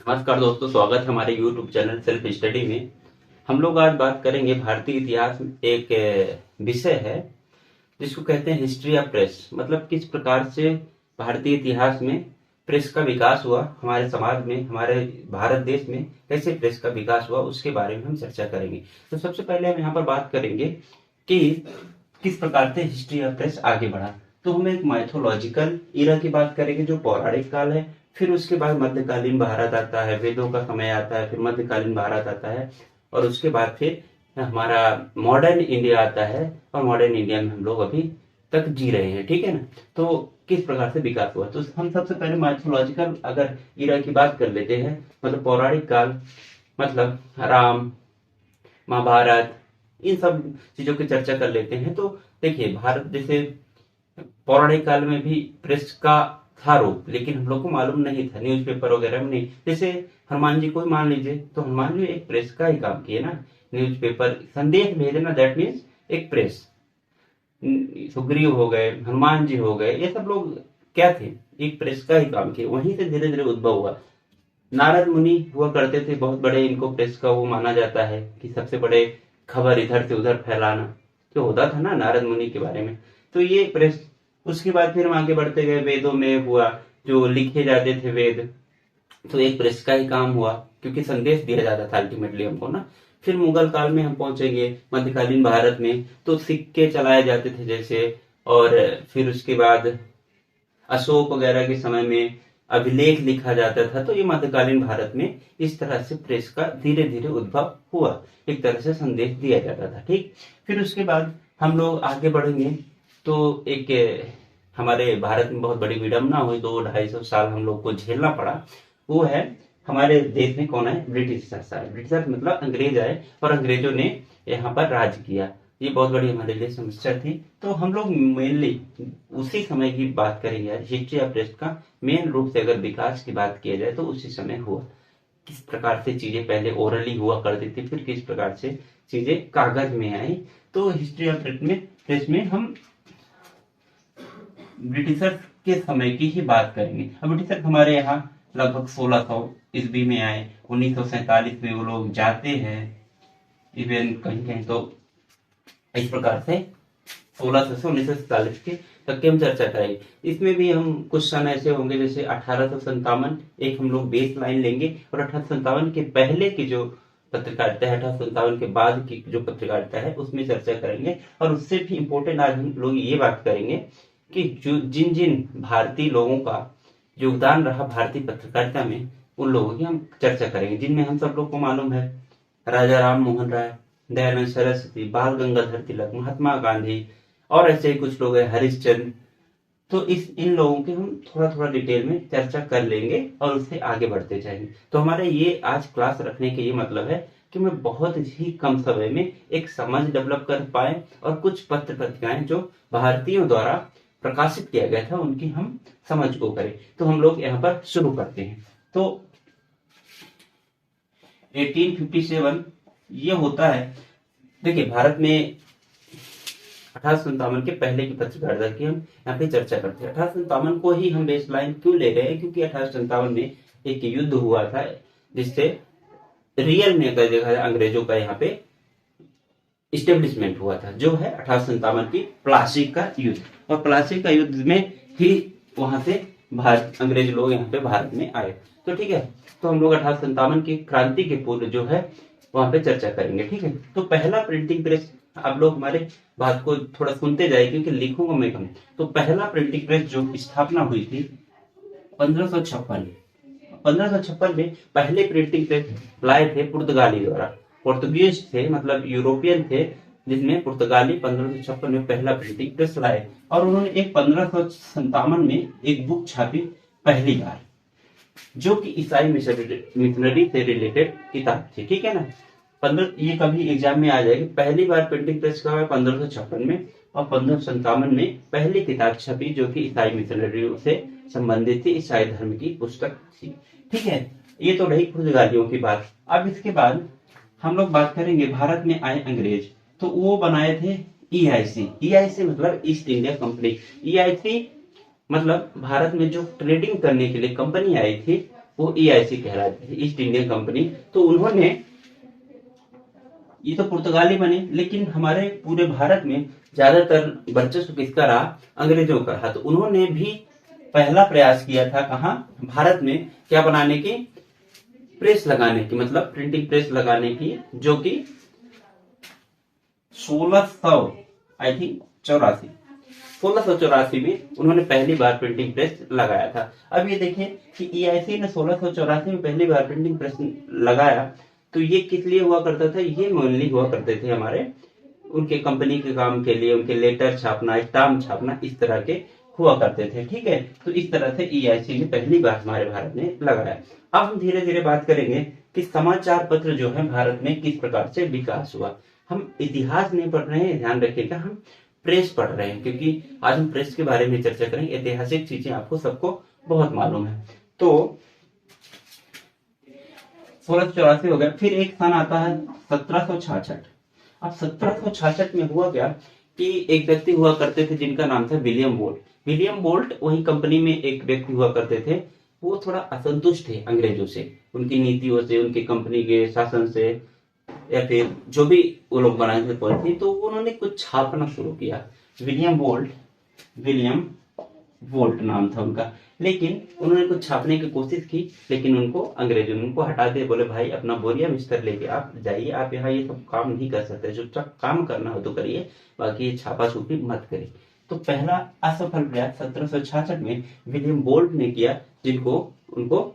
नमस्कार दोस्तों, स्वागत है हमारे YouTube चैनल सेल्फ स्टडी में। हम लोग आज बात करेंगे भारतीय इतिहास में। एक विषय है जिसको कहते हैं हिस्ट्री ऑफ प्रेस। मतलब किस प्रकार से भारतीय इतिहास में प्रेस का विकास हुआ, हमारे समाज में, हमारे भारत देश में कैसे प्रेस का विकास हुआ, उसके बारे में हम चर्चा करेंगे। तो सबसे पहले हम यहाँ पर बात करेंगे कि किस प्रकार से हिस्ट्री ऑफ प्रेस आगे बढ़ा। तो हम एक माइथोलॉजिकल इरा की बात करेंगे जो पौराणिक काल है। फिर उसके बाद मध्यकालीन भारत आता है, वेदों का समय आता है, फिर मध्यकालीन भारत आता है, और उसके बाद फिर हमारा मॉडर्न इंडिया आता है। और मॉडर्न इंडिया में हम लोग अभी तक जी रहे हैं, ठीक है ना। तो किस प्रकार से विकास हुआ, तो हम सबसे पहले माइथोलॉजिकल अगर इरा की बात कर लेते हैं, मतलब पौराणिक काल, मतलब राम, महाभारत, इन सब चीजों की चर्चा कर लेते हैं। तो देखिए, भारत जैसे पौराणिक काल में भी प्रेस का था रूप, लेकिन हम लोग को मालूम नहीं था, न्यूज़पेपर वगैरह में नहीं। जैसे हनुमान जी को ही मान लीजिए, तो हनुमान जी एक प्रेस का ही काम किए ना। न्यूज़पेपर संदेश भेजना, दैट मीन्स एक प्रेस। सुग्रीव हो गए, हनुमान जी हो गए, ये सब लोग क्या थे, एक प्रेस का ही काम किए। वहीं से धीरे धीरे उद्भव हुआ। नारद मुनि हुआ करते थे बहुत बड़े, इनको प्रेस का वो माना जाता है कि सबसे बड़े खबर इधर से उधर फैलाना जो होता था ना नारद मुनि के बारे में, तो ये प्रेस। उसके बाद फिर हम आगे बढ़ते गए, वेदों में हुआ, जो लिखे जाते थे वेद, तो एक प्रेस का ही काम हुआ, क्योंकि संदेश दिया जाता था अल्टीमेटली हमको ना। फिर मुगल काल में हम पहुंचेंगे, मध्यकालीन भारत में तो सिक्के चलाए जाते थे जैसे। और फिर उसके बाद अशोक वगैरह के समय में अभिलेख लिखा जाता था। तो ये मध्यकालीन भारत में इस तरह से प्रेस का धीरे धीरे उद्भव हुआ, एक तरह से संदेश दिया जाता था, ठीक। फिर उसके बाद हम लोग आगे बढ़ेंगे, तो एक हमारे भारत में बहुत बड़ी विडंबना हुई, 200-250 साल हम लोग को झेलना पड़ा। वो है, हमारे देश में कौन है, ब्रिटिशर्स आए। ब्रिटिशर्स मतलब अंग्रेज आए, और अंग्रेजों ने यहाँ पर राज किया। ये बहुत बड़ी हमारे लिए समस्या थी। तो हम लोग मेनली उसी समय की बात करेंगे। हिस्ट्री ऑफ प्रेस का मेन रूप से अगर विकास की बात किया जाए तो उसी समय हुआ। किस प्रकार से चीजें पहले ओरली हुआ करती थी, फिर किस प्रकार से चीजें कागज में आई। तो हिस्ट्री ऑफ प्रेस में हम ब्रिटिशर्स के समय की ही बात करेंगे। अब ब्रिटिशर्स हमारे यहाँ लगभग 1600 ईस्वी में आए। 1947 में वो लोग जाते हैं, इवन कहीं कहीं तो इस प्रकार से 1600 से 1947 के तक की हम चर्चा करेंगे। इसमें भी हम कुछ सन ऐसे होंगे जैसे 1857, एक हम लोग बेस लाइन लेंगे, और 1857 के पहले की जो पत्रकारिता है, 1857 के बाद की जो पत्रकारिता है, उसमें चर्चा करेंगे। और उससे भी इम्पोर्टेंट आज हम लोग ये बात करेंगे कि जो जिन जिन भारतीय लोगों का योगदान रहा भारतीय पत्रकारिता में, उन लोगों की हम चर्चा करेंगे, जिनमें हम सब लोग को मालूम है, राजा राम मोहन राय, दयानंद सरस्वती, बाल गंगाधर तिलक, महात्मा गांधी, और ऐसे ही कुछ लोग हैं, हरिश्चंद्र। तो इन लोगों की हम थोड़ा थोड़ा डिटेल में चर्चा कर लेंगे और उससे आगे बढ़ते जाएंगे। तो हमारे ये आज क्लास रखने के ये मतलब है कि मैं बहुत ही कम समय में एक समझ डेवलप कर पाए, और कुछ पत्र पत्रिकाएं जो भारतीयों द्वारा प्रकाशित किया गया था उनकी हम समझ को करें। तो हम लोग यहाँ पर शुरू करते हैं। तो 1857 ये होता है। देखिए, भारत में 1857 के पहले की पत्रकारिता की हम यहाँ पे चर्चा करते हैं। 1857 को ही हम बेस लाइन क्यों ले रहे हैं, क्योंकि 1857 में एक युद्ध हुआ था जिससे रियल में अगर देखा जाए अंग्रेजों का यहाँ पे इस्टेब्लिशमेंट हुआ था, जो है 1857 की प्लासी का युद्ध। और प्लासी का युद्ध में ही वहां से भारत अंग्रेज लोग यहाँ पे भारत में आए। तो ठीक है, तो हम लोग 1857 की क्रांति के पूर्व जो है वहां पे चर्चा करेंगे, ठीक है। तो पहला प्रिंटिंग प्रेस, आप लोग हमारे बात को थोड़ा सुनते जाए क्योंकि लिखूंगा मैं कम। तो पहला प्रिंटिंग प्रेस जो स्थापना हुई थी 1556 में पहले प्रिंटिंग प्रेस लाए थे पुर्तगाली द्वारा। पुर्तगीज थे, मतलब यूरोपियन थे, जिसमें पुर्तगाली 1556 में पहला प्रिंटिंग प्रेस लाए। और उन्होंने एक 1557 में एक बुक छापी पहली बार, जो कि ईसाई मिशनरी से रिलेटेड किताब थी, ठीक है ना। 15 ये कभी एग्जाम में आ जाएगी। पहली बार प्रिंटिंग प्रेस का 1556 में, और 1557 में पहली किताब छपी जो कि ईसाई मिशनरी से संबंधित थी, ईसाई धर्म की पुस्तक थी, ठीक है। ये तो रही पुर्तगालियों की बात। अब इसके बाद हम लोग बात करेंगे, भारत में आए अंग्रेज, तो वो बनाए थे ईआईसी। ईआईसी मतलब ईस्ट इंडिया कंपनी। ईआईसी मतलब भारत में जो ट्रेडिंग करने के लिए कंपनी आई थी, वो EIC कहलाती है, ईस्ट इंडियन कंपनी। तो उन्होंने, ये तो पुर्तगाली बने, लेकिन हमारे पूरे भारत में ज्यादातर वर्चस्व किसका रहा? अंग्रेजों का रहा। तो उन्होंने भी पहला प्रयास किया था कहाँ? भारत में क्या बनाने की? प्रेस लगाने की, मतलब प्रिंटिंग प्रेस लगाने की, जो कि 1600 आई थिंक 1684 में उन्होंने पहली बार प्रिंटिंग प्रेस लगाया था। अब ये देखें कि EIC ने 1684 में पहली बार प्रिंटिंग प्रेस लगाया, तो ये किस लिए हुआ करता था? ये मेनली हुआ करते थे हमारे उनके कंपनी के काम के लिए, उनके लेटर छापना, स्टाम्प छापना, इस तरह के हुआ करते थे। ठीक है, तो इस तरह से EIC ने पहली बार हमारे भारत में लगाया। अब हम धीरे धीरे बात करेंगे कि समाचार पत्र जो है भारत में किस प्रकार से विकास हुआ। हम इतिहास नहीं पढ़ रहे हैं, ध्यान रखिएगा, हम प्रेस पढ़ रहे हैं, क्योंकि आज हम प्रेस के बारे में चर्चा करेंगे। ऐतिहासिक चीजें आपको सबको बहुत मालूम है। तो 1684 हो गया। फिर एक सन आता है 1766। अब 1766 में हुआ क्या कि एक व्यक्ति हुआ करते थे जिनका नाम था विलियम बोल्ट। विलियम बोल्ट वही कंपनी में एक व्यक्ति हुआ करते थे। वो थोड़ा असंतुष्ट थे अंग्रेजों से, उनकी नीतियों से, उनकी कंपनी के शासन से, या फिर जो भी वो लोग बनाए थे पॉलिथीन। तो उन्होंने कुछ छापना शुरू किया। विलियम वोल्ट नाम था उनका। लेकिन उन्होंने कुछ छापने की कोशिश की, लेकिन उनको अंग्रेजों ने उनको हटा दिया। बोले भाई अपना बोरिया बिस्तर लेके आप जाइए, आप यहाँ ये सब काम नहीं कर सकते, चुपचाप काम करना हो तो करिए, बाकी ये छापा छुपी मत करिए। तो पहला असफल प्रयास 1766 में विलियम बोल्ट ने किया, जिनको उनको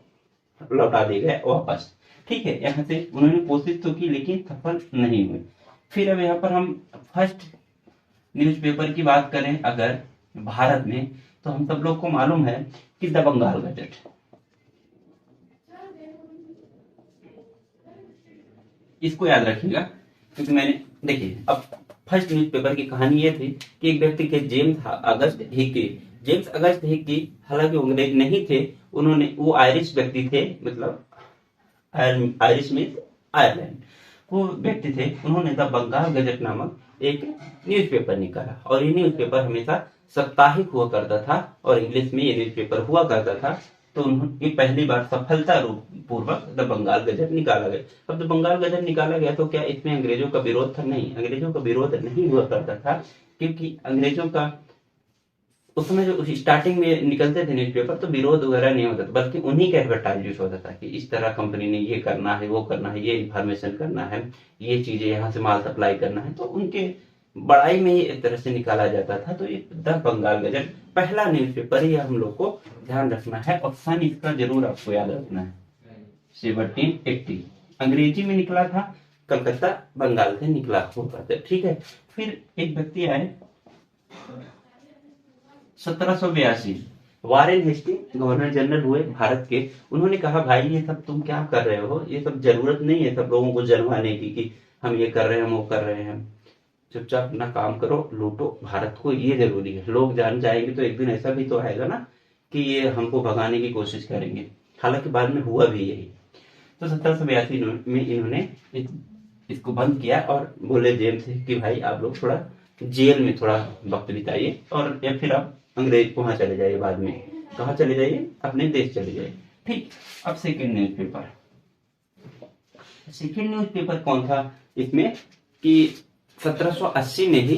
लौटा दिया गया वापस। ठीक है, यहाँ से उन्होंने कोशिश तो की, लेकिन सफल नहीं हुई। फिर अब यहाँ पर हम फर्स्ट न्यूज़पेपर की बात करें अगर भारत में, तो हम सब लोग को मालूम है कि द बंगाल गजट। इसको याद रखिएगा, क्योंकि मैंने, देखिए, अब फर्स्ट न्यूज़पेपर की कहानी ये थी कि एक व्यक्ति के जेम्स अगस्त हिक्की, हालांकि वो अंग्रेज नहीं थे, उन्होंने, वो आयरिश व्यक्ति थे, मतलब आयरिश मीन्स आयरलैंड, वो व्यक्ति थे। उन्होंने द बंगाल गजट नामक एक न्यूज़पेपर निकाला, और ये न्यूज़पेपर हमेशा साप्ताहिक हुआ करता था, और इंग्लिश में ये न्यूज़पेपर हुआ करता था। तो उन्होंने पहली बार सफलता पूर्वक द बंगाल गजट निकाला गया। अब द बंगाल गजट निकाला गया तो क्या इसमें अंग्रेजों का विरोध था? नहीं, अंग्रेजों का विरोध नहीं हुआ करता था, क्योंकि अंग्रेजों का उस समय जो स्टार्टिंग में निकलते थे न्यूज़पेपर, तो विरोध वगैरह नहीं होता था, बल्कि उन्हीं का एडवर्टाइजमेंट होता था कि इस तरह कंपनी ने ये करना है, वो करना है, ये इन्फॉर्मेशन करना है, ये चीजें यहाँ से माल सप्लाई करना है। तो उनके बड़ाई में ही एक तरह से निकाला जाता था। तो ये द बंगाल गजट पहला न्यूज़पेपर ही हम लोग को ध्यान रखना है, और सन इसका जरूर आपको याद रखना है, 1780। अंग्रेजी में निकला था, कलकत्ता बंगाल से निकला होता था। ठीक है, फिर एक व्यक्ति आए 1782, वारेन हेस्टिंग गवर्नर जनरल हुए भारत के। उन्होंने कहा भाई ये सब तुम क्या कर रहे हो, ये सब जरूरत नहीं है सब लोगों को जनवाने की कि हम ये कर रहे हैं, हम वो कर रहे हैं, चुपचाप अपना काम करो, लूटो भारत को, ये जरूरी है। लोग जान जाएंगे तो एक दिन ऐसा भी तो आएगा ना कि ये हमको भगाने की कोशिश करेंगे। हालांकि बाद में हुआ भी यही। तो 1782 में इन्होंने इसको बंद किया, और बोले जेल से कि भाई आप लोग थोड़ा जेल में थोड़ा वक्त बिताइए, और या फिर आप अंग्रेज वहां चले जाइए, बाद में कहाँ चले जाइए, अपने देश चले जाइए। ठीक, अब सेकेंड न्यूज़पेपर कौन था इसमें कि 1780 में ही,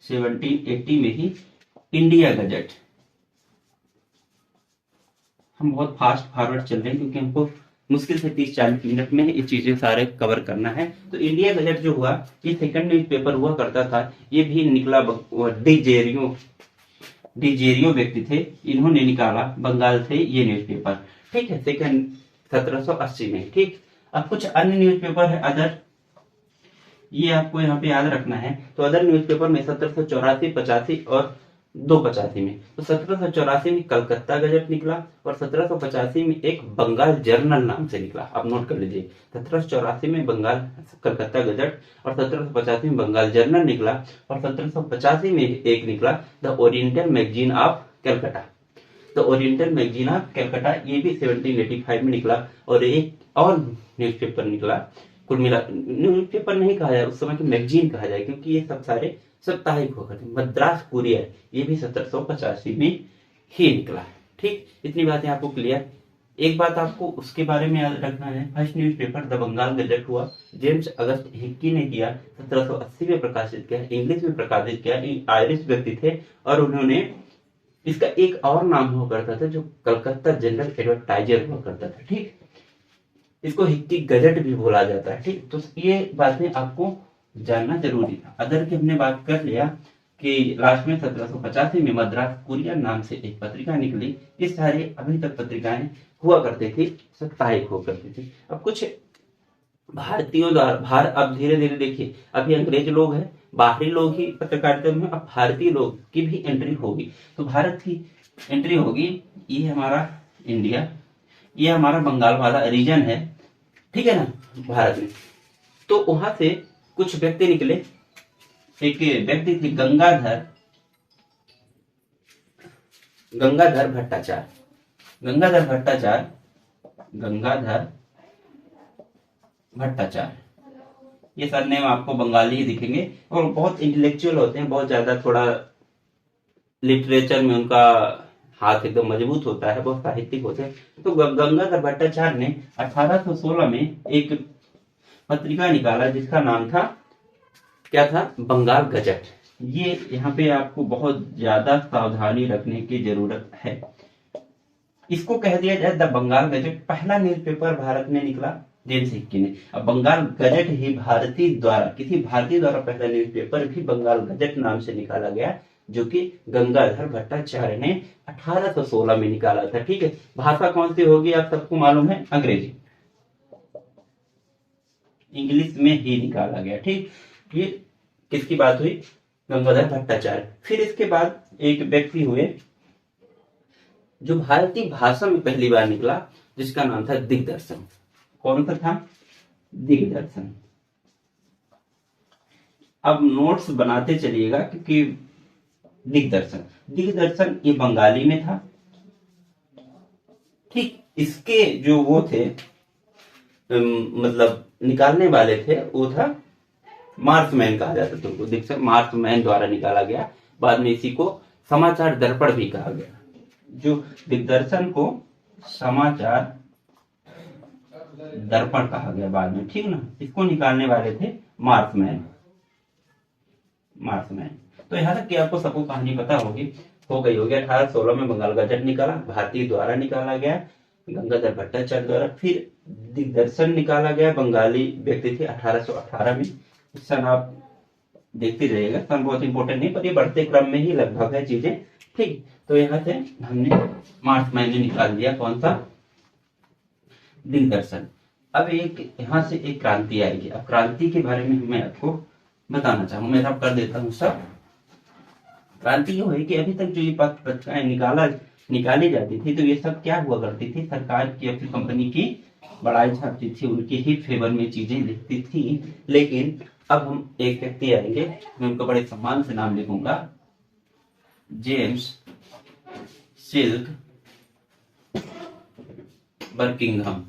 1780 में ही इंडिया गजट। हम बहुत फास्ट फॉरवर्ड चल रहे हैं, क्योंकि हमको मुश्किल से 30-40 मिनट में ये चीजें सारे कवर करना है। तो इंडिया गजट जो हुआ, ये सेकंड न्यूज़पेपर हुआ करता था। ये भी निकला, डिजेरियो व्यक्ति थे, इन्होंने निकाला बंगाल से ये न्यूज़पेपर। ठीक है, सेकंड 1780 में। ठीक, अब कुछ अन्य न्यूज़पेपर है अदर, ये आपको यहाँ पे याद रखना है। तो अदर न्यूज़पेपर में 1784, 85 और 285 में। तो 1784 में कलकत्ता गजट निकला, और 1785 में एक बंगाल जर्नल नाम से निकला। आप नोट कर लीजिए, 1784 में बंगाल कलकत्ता गजट, और 1785 में बंगाल जर्नल निकला, और 1785 में एक निकला the oriental magazine of Calcutta. The oriental magazine of Calcutta, ये भी 1785 में निकला। और एक और न्यूज़पेपर निकला, कुल मिला न्यूज़पेपर नहीं कहा जाए, उस समय की मैगजीन कहा जाए, क्योंकि ये सब सारे साप्ताहिक होकर थे, मद्रास कुरियर, ये भी 1785 में ही निकला। ठीक, इतनी बातें आपको क्लियर। एक बात आपको उसके बारे में याद रखना है, first newspaper the Bengal gazette हुआ जेम्स अगस्त हिक्की ने किया, 1780 में प्रकाशित किया, इंग्लिश में प्रकाशित किया। आयरिश व्यक्ति थे और उन्होंने इसका एक और नाम हुआ करता था जो कलकत्ता जनरल एडवर्टाइजर हुआ करता था। ठीक, इसको हिक्की गजट भी बोला जाता है। ठीक, तो ये बातें आपको जानना जरूरी था। अदर की हमने बात कर लिया कि लास्ट में 1785 में मद्रास कुरियन नाम से एक पत्रिका निकली। ये सारी अभी तक पत्रिकाएं हुआ करती थी, साप्ताहिक हुआ करती थी। अब कुछ भारतीयों द्वारा अब धीरे धीरे देखिए, अभी अंग्रेज लोग हैं, बाहरी लोग ही पत्रकारिता में, अब भारतीय लोग की भी एंट्री होगी। तो भारत की एंट्री होगी। ये हमारा इंडिया, ये हमारा बंगाल वाला रीजन है, ठीक है ना, भारत में। तो वहां से कुछ व्यक्ति निकले। एक व्यक्ति थे गंगाधर भट्टाचार्य। ये सरनेम आपको बंगाली ही दिखेंगे और बहुत इंटेलेक्चुअल होते हैं, बहुत ज्यादा थोड़ा लिटरेचर में उनका हाथ एकदम मजबूत होता है, बहुत साहित्यिक होते हैं। तो गंगाधर भट्टाचार्य ने 1816 में एक पत्रिका निकाला जिसका नाम था, क्या था, बंगाल गजट। ये यहाँ पे आपको बहुत ज्यादा सावधानी रखने की जरूरत है। इसको कह दिया जाए द बंगाल गजट। पहला न्यूज़पेपर भारत में निकला जेम्स हिक्की ने। अब बंगाल गजट ही किसी भारतीय द्वारा पहला न्यूज़पेपर भी बंगाल गजट नाम से निकाला गया, जो कि गंगाधर भट्टाचार्य ने 1816 में निकाला था। ठीक है, भाषा कौन सी होगी आप सबको मालूम है, अंग्रेजी, इंग्लिश में ही निकाला गया। ठीक, ये किसकी बात हुई, गंगाधर भट्टाचार्य। फिर इसके बाद एक व्यक्ति हुए जो भारतीय भाषा में पहली बार निकला, जिसका नाम था दिग्दर्शन। कौन सा था, दिग्दर्शन। अब नोट्स बनाते चलिएगा क्योंकि दिग्दर्शन ये बंगाली में था। ठीक, इसके जो वो थे मतलब निकालने वाले थे, वो था मार्क्समैन कहा जाता था उनको। दिग्दर्शन मार्क्समैन द्वारा निकाला गया। बाद में इसी को समाचार दर्पण भी कहा गया। जो दिग्दर्शन को समाचार दर्पण कहा गया बाद में, ठीक ना। इसको निकालने वाले थे मार्क्समैन। तो यहाँ तक कि आपको सबको कहानी पता होगी, हो गई होगी। 1816 में बंगाल गजट निकाला, भारतीय द्वारा निकाला गया, गंगाधर भट्टाचार्य द्वारा। फिर दिग्दर्शन निकाला गया, बंगाली व्यक्ति थे, 1818 में। सन आप देखते रहिएगा, सन बहुत इंपॉर्टेंट नहीं, पर ये बढ़ते क्रम में ही लगभग है चीजें। ठीक, तो यहाँ से हमने मार्क्समैन ने निकाल दिया, कौन सा, दिग्दर्शन। अब एक यहाँ से एक क्रांति आएगी। अब क्रांति के बारे में मैं आपको बताना चाहूंगा, मैं सब कर देता हूँ सब। क्रांति ये हुई कि अभी तक जो ये पत्रिकाएं निकाली जाती थी, तो ये सब क्या हुआ करती थी, सरकार की अपनी कंपनी की बड़ाई छापती थी, उनके ही फेवर में चीजें लिखती थी। लेकिन अब हम एक व्यक्ति आएंगे, मैं उनको बड़े सम्मान से नाम लिखूंगा, जेम्स सिल्क बर्मिंघम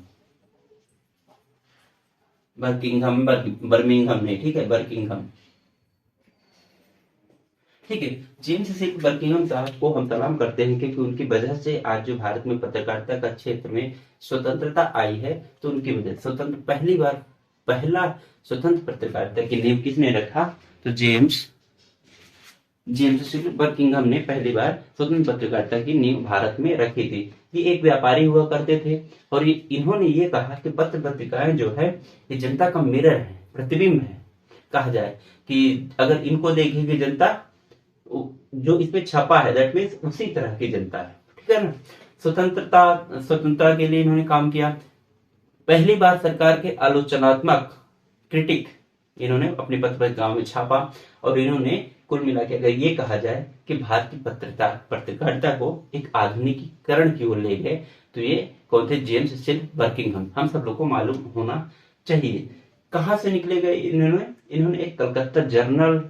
नहीं, ठीक है, बर्किंघम। ठीक है, जेम्स सिल्क बर्किंघम साहब को हम सलाम करते हैं क्योंकि उनकी वजह से आज जो भारत में पत्रकारिता का क्षेत्र में स्वतंत्रता आई है, तो उनकी वजह पहला स्वतंत्र पत्रकारिता की नींव किसने रखा, तो जेम्स सिल्क बर्किंघम ने पहली बार स्वतंत्र पत्रकारिता की नींव भारत में रखी थी। ये एक व्यापारी हुआ करते थे और इन्होंने ये कहा कि पत्र पत्रिकाएं जो है ये जनता का मिरर है, प्रतिबिंब है। कहा जाए कि अगर इनको देखेगी जनता, जो इसमें छपा है दैट मीन्स उसी तरह की जनता है, ठीक है ना। स्वतंत्रता के लिए इन्होंने काम किया। पहली बार सरकार के आलोचनात्मक क्रिटिक इन्होंने अपनी पत्रिकाओं में छापा और इन्होंने कुल मिला के अगर ये कहा जाए कि भारतीय पत्रकारिता को एक आधुनिकीकरण की ओर ले गए, तो ये कौन थे, जेम्स सिल्क बर्किंघम। हम सब लोग को मालूम होना चाहिए। कहां से निकले गए इन्होंने एक कलकत्ता जर्नल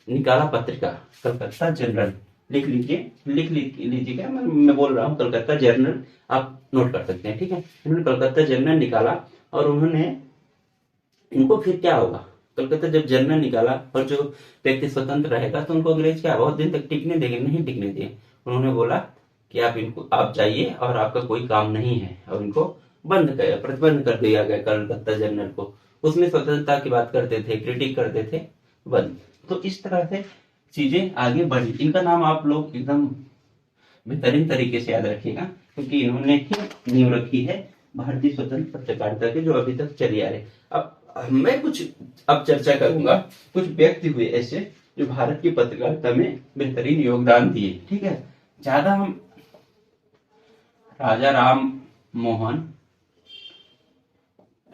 निकाला, पत्रिका कलकत्ता जर्नल। लिख लीजिएगा, मैं बोल रहा हूँ कलकत्ता जर्नल, आप नोट कर सकते हैं, ठीक है। इन्होंने कलकत्ता जर्नल निकाला और उन्होंने, इनको फिर क्या होगा, कलकत्ता जब जर्नल निकाला और जो व्यक्ति स्वतंत्र रहेगा तो उनको अंग्रेज क्या बहुत दिन तक टिकने देंगे, नहीं टिकने दिए। उन्होंने बोला कि आप जाइए और आपका कोई काम नहीं है, और इनको प्रतिबंध कर दिया गया कलकत्ता जनरल को। उसमें स्वतंत्रता की बात करते थे, क्रिटिक करते थे, बंद। तो इस तरह से चीजें आगे बढ़ी। इनका नाम आप लोग एकदम बेहतरीन तरीके से याद रखिएगा, क्योंकि इन्होंने ही नींव रखी है भारतीय स्वतंत्र पत्रकारिता के, जो अभी तक चली आ रही। अब मैं कुछ अब चर्चा करूंगा, कुछ व्यक्ति हुए ऐसे जो भारत की पत्रकारिता में बेहतरीन योगदान दिए। ठीक है, ज्यादा हम राजा राम मोहन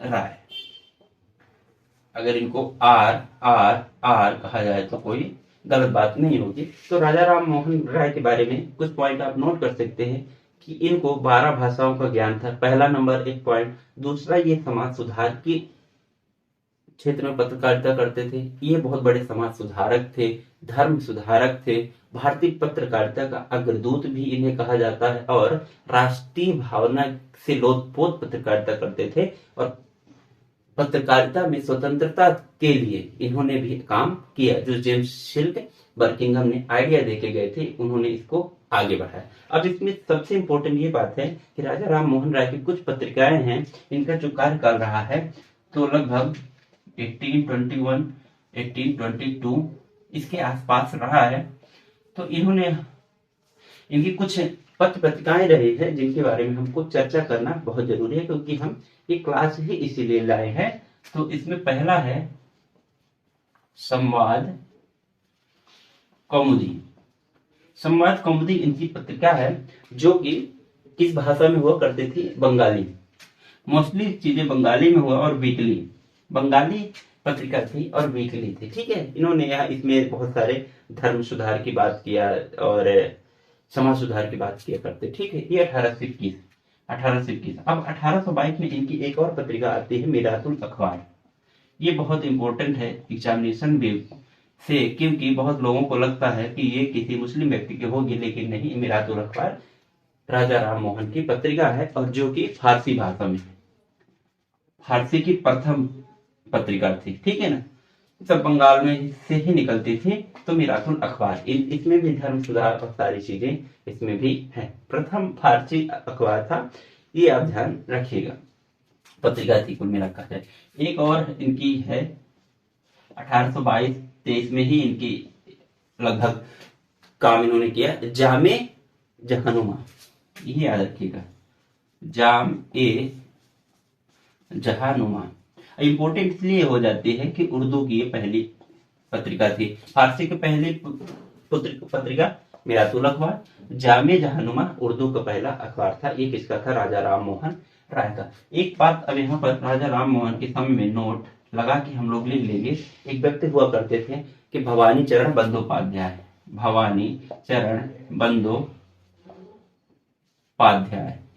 राय, अगर इनको आर आर आर कहा जाए तो कोई गलत बात नहीं होगी। तो राजा राम मोहन राय के बारे में कुछ पॉइंट आप नोट कर सकते हैं कि इनको 12 भाषाओं का ज्ञान था, पहला नंबर, एक पॉइंट। दूसरा, ये समाज सुधार की क्षेत्र में पत्रकारिता करते थे। ये बहुत बड़े समाज सुधारक थे, धर्म सुधारक थे, भारतीय पत्रकारिता का अग्रदूत भी इन्हें कहा जाता है, और राष्ट्रीय भावना से लोथपोत पत्रकारिता करते थे। और पत्रकारिता में स्वतंत्रता के लिए इन्होंने भी काम किया। जो जेम्स सिल्क बर्किंघम ने आइडिया देके गए थे, उन्होंने इसको आगे बढ़ाया। अब इसमें सबसे इंपॉर्टेंट ये बात है कि राजा राम मोहन राय की कुछ पत्रिकाएं हैं, इनका जो कार्यकाल रहा है तो लगभग 1821 1822 इसके आसपास रहा है। तो इन्होंने इनकी कुछ पत्र पत्रिकाएं रही है जिनके बारे में हमको चर्चा करना बहुत जरूरी है, क्योंकि हम ये क्लास ही इसीलिए लाए हैं। तो इसमें पहला है संवाद कौमुदी। संवाद कौमुदी इनकी पत्रिका है, जो कि किस भाषा में हुआ करती थी? बंगाली। मोस्टली चीजें बंगाली में हुआ, और वीकली बंगाली पत्रिका थी और वीकली थी। ठीक है, इन्होंने यहाँ इसमें बहुत सारे धर्म सुधार की बात किया और समाज सुधार की बात किया करते। ठीक है, ये 1821। अब 1822 में इनकी एक और पत्रिका आती है, मीरातुल अखबार। ये बहुत इंपॉर्टेंट है एग्जामिनेशन से, क्योंकि बहुत लोगों को लगता है कि ये किसी मुस्लिम व्यक्ति की होगी, लेकिन नहीं। मीरातुल अखबार राजा राम मोहन की पत्रिका है, और जो कि फारसी भाषा में, फारसी की प्रथम पत्रिका थी। ठीक है ना, सब बंगाल में से ही निकलती थी। तो मीरातुल अखबार, इसमें भी धर्म सुधार और सारी चीजें इसमें भी है। प्रथम फारसी अखबार था, ये आप ध्यान रखिएगा। पत्रिका थी कुल मिलाकर जाए। एक और इनकी है 1822-23 में ही इनकी लगभग काम इन्होंने किया, जामे जहानुमा। ये याद रखिएगा, जाम ए जहानुमा। इंपॉर्टेंट इसलिए हो जाती है कि उर्दू की ये पहली पत्रिका थी। फारसी की पहली पत्रिका मीरातुल अखबार, जामे जहानुमा उर्दू का पहला अखबार था। ये किसका था? राजा राम मोहन राय का। एक बात अब यहाँ पर राजा राम मोहन के समय में नोट लगा कि हम लोग लिख लेंगे। एक व्यक्ति हुआ करते थे कि भवानी चरण बंदोपाध्याय, भवानी चरण बंदोपाध्याय।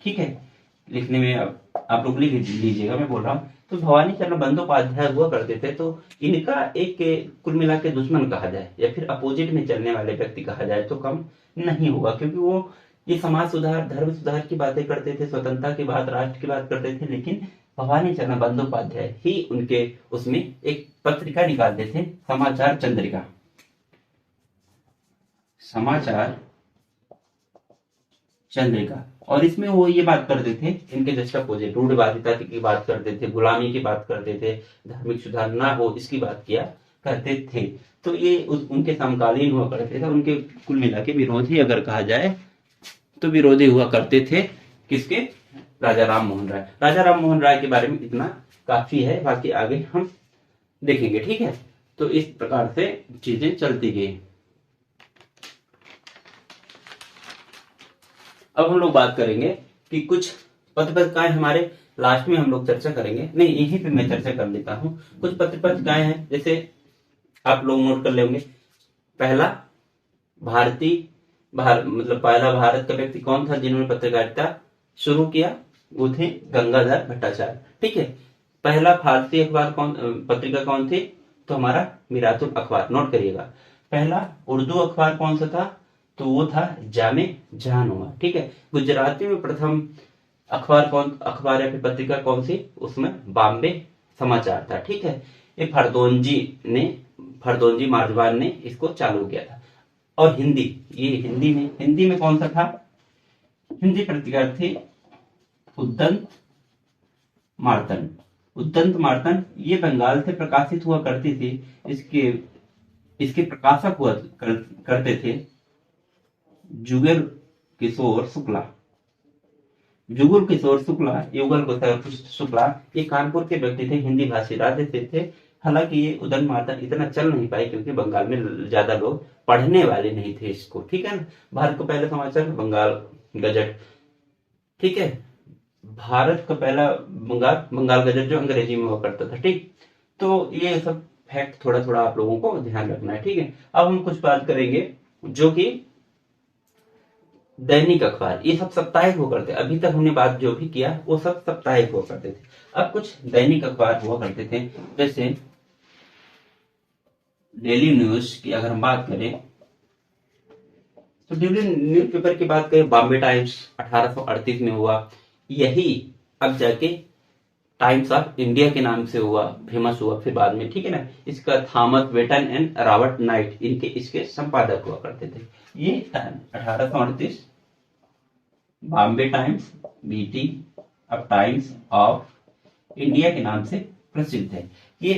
ठीक है, लिखने में आप लोग लिख लीजिएगा, मैं बोल रहा हूँ। तो भवानी चरण बंदोपाध्याय हुआ करते थे। तो इनका एक कुल मिला के दुश्मन कहा जाए या फिर अपोजिट में चलने वाले व्यक्ति कहा जाए तो कम नहीं होगा, क्योंकि वो ये समाज सुधार, धर्म सुधार की बातें करते थे, स्वतंत्रता की बात, राष्ट्र की बात करते थे। लेकिन भवानी चरण बंदोपाध्याय ही उनके उसमें एक पत्रिका निकालते थे, समाचार चंद्रिका। समाचार चंद्रिका, और इसमें वो ये बात करते थे, इनके जस्ट अपोजिट, रूढ़िवादिता की बात करते थे, गुलामी की बात करते थे, धार्मिक सुधार ना हो इसकी बात किया करते थे। तो ये उनके समकालीन हुआ करते थे। उनके कुल मिला के विरोधी अगर कहा जाए तो विरोधी हुआ करते थे किसके? राजा राम मोहन राय। राजा राम मोहन राय के बारे में इतना काफी है, बाकी आगे हम देखेंगे। ठीक है, तो इस प्रकार से चीजें चलती गई। अब हम लोग बात करेंगे कि कुछ पत्र पत्रिकाएं हमारे लास्ट में हम लोग चर्चा करेंगे, नहीं यहीं पे मैं चर्चा कर लेता हूं। कुछ पत्र पत्रिकाएं हैं, जैसे आप लोग नोट कर लेंगे। पहला मतलब पहला भारत का व्यक्ति कौन था जिन्होंने पत्रकारिता शुरू किया? वो थे गंगाधर भट्टाचार्य। ठीक है, पहला फारसी अखबार पत्रिका कौन थी? तो हमारा मीरातुल अखबार, नोट करिएगा। पहला उर्दू अखबार कौन सा था? तो वो था जामे जहानुमा। ठीक है, गुजराती में प्रथम अखबार या फिर पत्रिका कौन सी? उसमें बॉम्बे समाचार था। ठीक है, ये फरदोंजी मारवान ने इसको चालू किया था। और हिंदी में कौन सा था? हिंदी पत्रकार थे उद्दंत मार्तंड। उद्दंत मार्तंड ये बंगाल से प्रकाशित हुआ करती थी। इसके इसके प्रकाशक हुआ करते थे जुगल किशोर शुक्ला। जुगल किशोर शुक्ला, युगल किशोर शुक्ला ये कानपुर के व्यक्ति थे, हिंदी भाषी राज्य से थे। हालांकि ये उदन मार्तंड इतना चल नहीं पाई क्योंकि बंगाल में ज्यादा लोग पढ़ने वाले नहीं थे इसको, ठीक है ना। भारत का पहला समाचार बंगाल गजट, ठीक है। भारत का पहला बंगाल गजट जो अंग्रेजी में हुआ करता था, ठीक। तो ये सब फैक्ट थोड़ा थोड़ा आप लोगों को ध्यान रखना है, ठीक है। अब हम कुछ बात करेंगे जो कि दैनिक अखबार, ये सब साप्ताहिक हुआ करते। अभी तक हमने बात जो भी किया वो सब साप्ताहिक हुआ करते थे। अब कुछ दैनिक अखबार हुआ करते थे, जैसे डेली न्यूज की अगर हम बात करें तो डेली न्यूज़पेपर की बात करें, बॉम्बे टाइम्स 1838 में हुआ। यही अब जाके टाइम्स ऑफ इंडिया के नाम से हुआ, फेमस हुआ फिर बाद में, ठीक है ना। इसका थॉमस वेटन एंड रॉबर्ट नाइट इनके इसके संपादक हुआ करते थे। ये 1838 बॉम्बे टाइम्स, बीटी, अब टाइम्स ऑफ इंडिया के नाम से प्रसिद्ध है। ये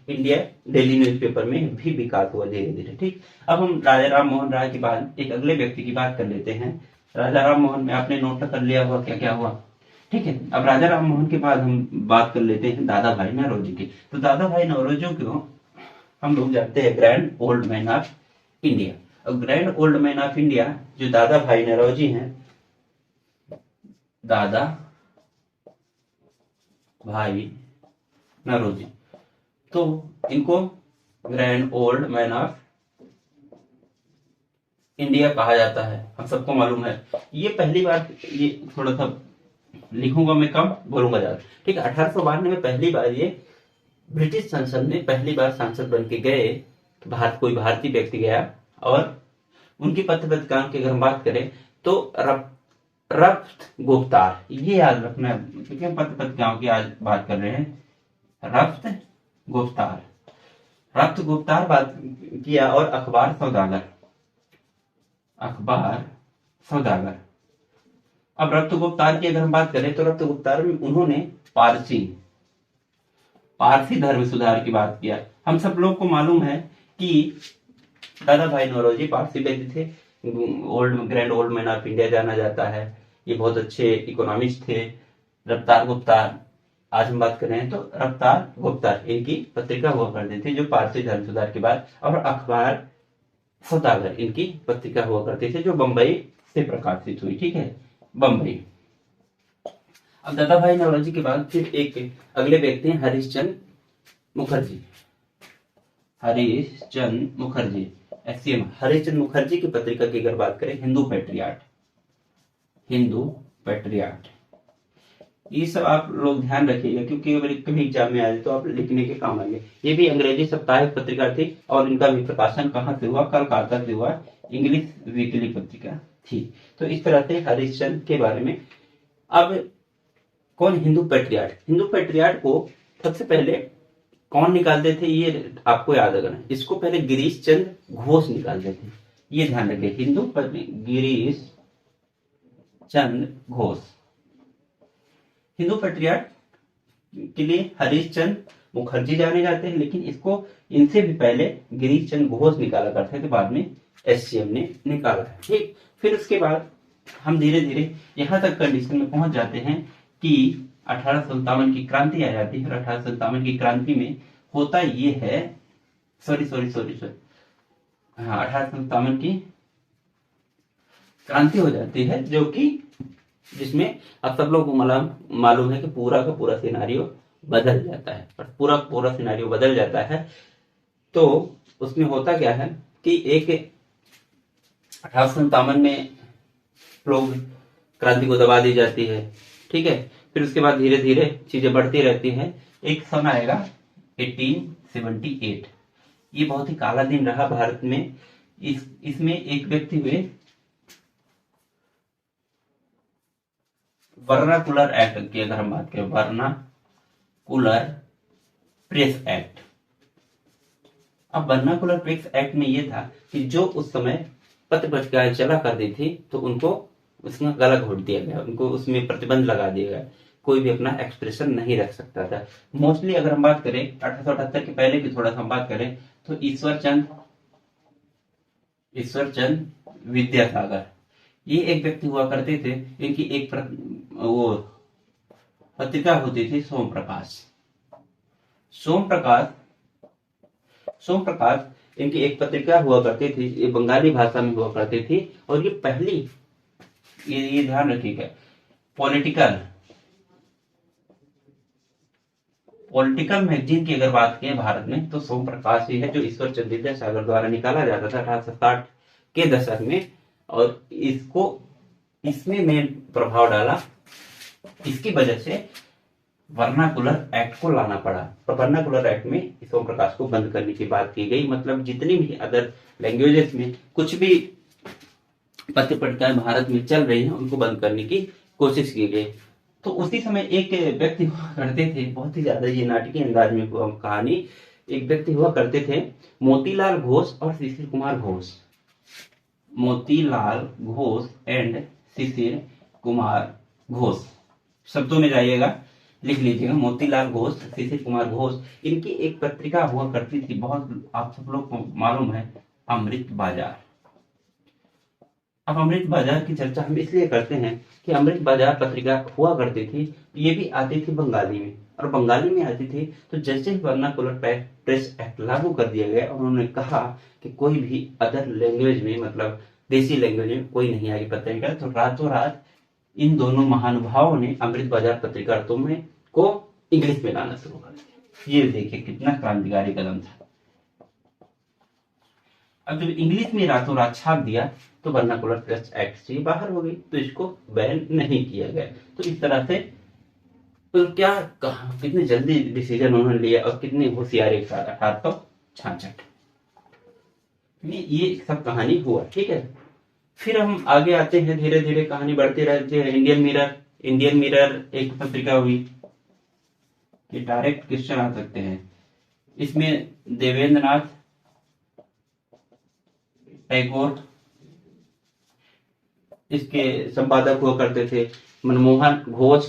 इंडिया डेली न्यूज़पेपर में भी विकास हुआ धीरे धीरे, ठीक। अब हम राजा राम मोहन राय के बाद एक अगले व्यक्ति की बात कर लेते हैं। राजा राम मोहन में आपने नोट कर लिया हुआ क्या क्या हुआ, ठीक है। अब राजा राम मोहन के बाद हम बात कर लेते हैं दादा भाई नौरोजी की। तो दादा भाई नौरोजी को हम लोग जानते हैं grand old man of India. और grand old man of India जो दादा भाई नौरोजी हैं, दादा भाई नौरोजी, तो इनको grand old man of India कहा जाता है, हम सबको मालूम है। ये पहली बार, ये थोड़ा सा लिखूंगा मैं कम, बोलूंगा ज्यादा, ठीक है। 1892 में पहली बार ये ब्रिटिश संसद में पहली बार सांसद बन के गए। भारत कोई भारतीय व्यक्ति गया और उनकी पत्र काम की अगर हम बात करें तो रफ्त गुफ्तार, ये याद रखना है क्योंकि हम पत्र पत्रिकाओं की आज बात कर रहे हैं। रफ्त गुफ्तार बात किया। और अखबार सौदागर, अब रफ्त गुफ्तार की अगर हम बात करें तो रफ्त गुफ्तार में उन्होंने पारसी धर्म सुधार की बात किया। हम सब लोग को मालूम है कि दादा भाई नौरोजी पारसी व्यक्ति थे, grand old man of India जाना जाता है। ये बहुत अच्छे इकोनॉमिस्ट थे। रफ्तार गुप्तार आज हम बात कर रहे हैं तो रफ्तार गुप्तार इनकी पत्रिका हुआ करती थी जो पारसी धर्म सुधार के बाद। और अखबार सौदागर इनकी पत्रिका हुआ करती थी जो बंबई से प्रकाशित हुई, ठीक है, बंबई। अब दादा भाई नौरोजी के बाद फिर एक अगले व्यक्ति हैं हरीशचंद मुखर्जी। हरीशचंद मुखर्जी की पत्रिका की अगर बात करें हिंदू पैट्रियाट, ये सब आप लोग ध्यान रखिएगा क्योंकि अगर कभी एग्जाम में आए तो आप लिखने के काम आएंगे। ये भी अंग्रेजी साप्ताहिक पत्रिका थी और इनका भी प्रकाशन कहाँ से हुआ, कलकत्ता से हुआ, इंग्लिश वीकली पत्रिका थी। तो इस तरह से हरीशचंद के बारे में। अब कौन हिंदू पैट्रियाट को सबसे पहले कौन निकालते थे, ये आपको याद रखना। इसको पहले गिरीश चंद्र घोष निकालते थे, ये ध्यान रखिए। गिरीश चंद्र घोष। हिंदू पैट्रियाट के लिए हरीश चंद्र मुखर्जी जाने जाते हैं, लेकिन इसको इनसे भी पहले गिरीश चंद्र घोष निकाला करते थे, बाद में एससीएम ने निकाला है, ठीक। फिर उसके बाद हम धीरे धीरे यहां तक कंडीशन में पहुंच जाते हैं कि 1857 की क्रांति आ जाती है। 1857 की क्रांति में होता ये है, सॉरी 1857 की क्रांति हो जाती है जो कि जिसमें अब सब लोग को मालूम है कि पूरा का पूरा सिनारियो बदल जाता है। और पूरा सिनारियो बदल जाता है तो उसमें होता क्या है कि एक 1857 में लोग क्रांति को दबा दी जाती है, ठीक है। फिर उसके बाद धीरे धीरे चीजें बढ़ती रहती हैं। एक समय आएगा 1878, ये बहुत ही काला दिन रहा भारत में। इसमें एक व्यक्ति हुए वर्नाकुलर एक्ट की अगर हम बात करें, वर्नाकुलर प्रेस एक्ट। अब वर्नाकुलर प्रेस एक्ट में यह था कि जो उस समय पत्र पत्रिकाएं चला करती थी तो उनको उसका गला घोट दिया गया, उनको उसमें प्रतिबंध लगा दिया गया, कोई भी अपना एक्सप्रेशन नहीं रख सकता था। मोस्टली अगर हम बात करें 1878 के पहले की थोड़ा सा हम बात करें तो ईश्वर चंद विद्यासागर, ये एक व्यक्ति हुआ करते थे। इनकी एक वो पत्रिका होती थी सोम प्रकाश। सोम प्रकाश इनकी एक पत्रिका हुआ करती थी, ये बंगाली भाषा में हुआ करती थी। और ये पहली, ये ध्यान रखिएगा, पॉलिटिकल मैगजीन की अगर बात करें भारत में तो सोम प्रकाश ही है, जो ईश्वर चंद्र विद्यासागर द्वारा निकाला जाता था 1860 के दशक में। और इसमें मेन प्रभाव डाला, इसकी वजह से वर्नाकुलर एक्ट को लाना पड़ा। और वर्नाकुलर एक्ट में सोम प्रकाश को बंद करने की बात की गई। मतलब जितनी भी अदर लैंग्वेजेस में कुछ भी पत्र पत्रिकाएं भारत में चल रही हैं, उनको बंद करने की कोशिश की गई। तो उसी समय एक व्यक्ति हुआ करते थे, बहुत ही ज्यादा ये नाटकीय अंदाज में कहानी, एक व्यक्ति हुआ करते थे मोतीलाल घोष और शिशिर कुमार घोष। मोतीलाल घोष एंड शिशिर कुमार घोष, शब्दों में जाइएगा, लिख लीजिएगा, मोतीलाल घोष, शिशिर कुमार घोष। इनकी एक पत्रिका हुआ करती थी, बहुत आप सब लोग को मालूम है, अमृत बाजार। अब अमृत बाजार की चर्चा हम इसलिए करते हैं कि अमृत बाजार पत्रिका हुआ करती थी, ये भी आती थी बंगाली में, और बंगाली में आती थी तो जैसे ही वर्नाकुलर प्रेस एक्ट लागू कर दिया गया, उन्होंने कहा कि कोई भी अदर लैंग्वेज में, मतलब देसी लैंग्वेज में कोई नहीं आएगी पत्रिका। तो रातों रात इन दोनों महानुभावों ने अमृत बाजार पत्रिका को इंग्लिश में लाना शुरू कर दिया। ये देखिए कितना क्रांतिकारी कदम था। अब जब इंग्लिश में रातों रात छाप दिया तो वर्नाकुलर प्रेस एक्ट से बाहर हो गई, तो इसको बैन नहीं किया गया। तो इस तरह से तो क्या कहा, कितने जल्दी डिसीजन उन्होंने लिया और कितनी होशियारी के साथ 1866 में ये सब कहानी हुआ। ठीक है, फिर हम आगे आते हैं, धीरे धीरे कहानी बढ़ती रहती है। इंडियन मिरर एक पत्रिका हुई, ये डायरेक्ट क्वेश्चन आ सकते हैं। इसमें देवेंद्रनाथ टैगोर इसके संपादक हुआ करते थे। मनमोहन घोष